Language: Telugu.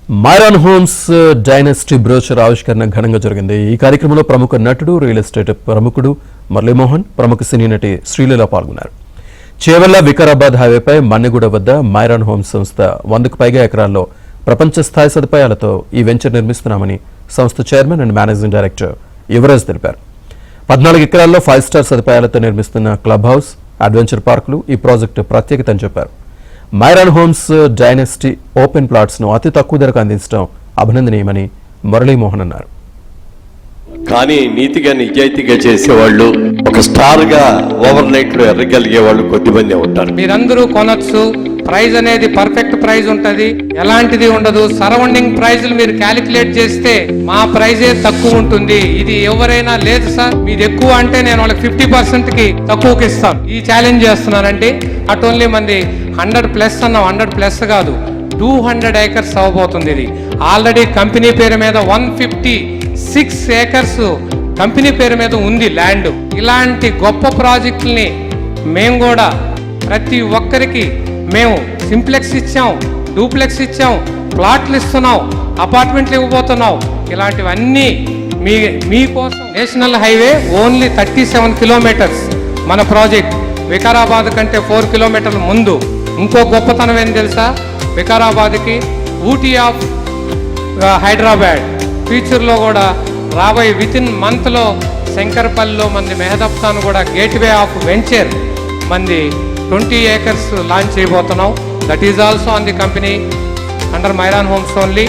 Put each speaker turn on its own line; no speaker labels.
మైరాన్ హోమ్స్ డైనస్టీ బ్రోచర్ ఆవిష్కరణ ఘనంగా జరిగింది. ఈ కార్యక్రమంలో ప్రముఖ నటుడు, రియల్ ఎస్టేట్ ప్రముఖుడు మురళీమోహన్, ప్రముఖ సినీ నటి శ్రీలీల పాల్గొన్నారు. చేవెళ్ల వికారాబాద్ హైవేపై మన్నెగూడ వద్ద మైరాన్ హోమ్స్ సంస్థ 100కు పైగా ఎకరాల్లో ప్రపంచ స్థాయి సదుపాయాలతో ఈ వెంచర్ నిర్మిస్తున్నామని సంస్థ chairman and managing director Yuvraj తెలిపారు. 14 ఎకరాల్లో 5 స్టార్ సదుపాయాలతో నిర్మిస్తున్న క్లబ్ హౌస్, అడ్వెంచర్ పార్కులు ఈ ప్రాజెక్టు ప్రత్యేకత అని చెప్పారు. మైరాన్ హోమ్స్ డైనస్టీ ఓపెన్ ప్లాట్స్ ను అతి తక్కువ ధరకు అందించడం అభినందనీయమని మురళీమోహన్ అన్నారు.
కానీ నీతిగా నిజాయితీగా చేసేవాళ్ళు, ఒక స్టార్ గా ఓవర్ నైట్ లో ఎర్రగలిగే వాళ్ళు కొద్దిమంది ఉంటారు.
మీరందరూ కొనొచ్చు. ప్రైజ్ అనేది పర్ఫెక్ట్ ప్రైజ్ ఉంటది, ఎలాంటిది ఉండదు. సరౌండింగ్ ప్రైజ్లు మీరు క్యాలిక్యులేట్ చేస్తే మా ప్రైజే తక్కువ ఉంటుంది. ఇది ఎవరైనా లేదు సార్ మీది ఎక్కువ అంటే నేను వాళ్ళకి 50% కి తక్కువకి ఇస్తాను. ఈ ఛాలెంజ్ చేస్తున్నానండి. అట్ ఓన్లీ మంది 100+ అన్నాం, 100+ కాదు 200 ఏకర్స్ అవ్వబోతుంది. ఇది ఆల్రెడీ కంపెనీ పేరు మీద 156 ఏకర్స్ కంపెనీ పేరు మీద ఉంది ల్యాండ్. ఇలాంటి గొప్ప ప్రాజెక్టుల్ని మేము కూడా ప్రతి ఒక్కరికి మేము సింప్లెక్స్ ఇచ్చాం, డూప్లెక్స్ ఇచ్చాం, ప్లాట్లు ఇస్తున్నాం, అపార్ట్మెంట్లు ఇవ్వబోతున్నాం. ఇలాంటివన్నీ మీకోసం. నేషనల్ హైవే ఓన్లీ 37 కిలోమీటర్స్ మన ప్రాజెక్ట్. వికారాబాద్ కంటే 4 కిలోమీటర్ల ముందు. ఇంకో గొప్పతనం ఏం తెలుసా, వికారాబాద్కి ఊటీ ఆఫ్ హైదరాబాద్. ఫ్యూచర్లో కూడా రాబోయే వితిన్ మంత్లో శంకర్పల్లిలో మంది మెహదప్తాను కూడా గేట్వే ఆఫ్ వెంచర్ మంది 20 ఏకర్స్ లాంచ్ చేయబోతున్నాం. That is also on the company under మైరాన్ homes only.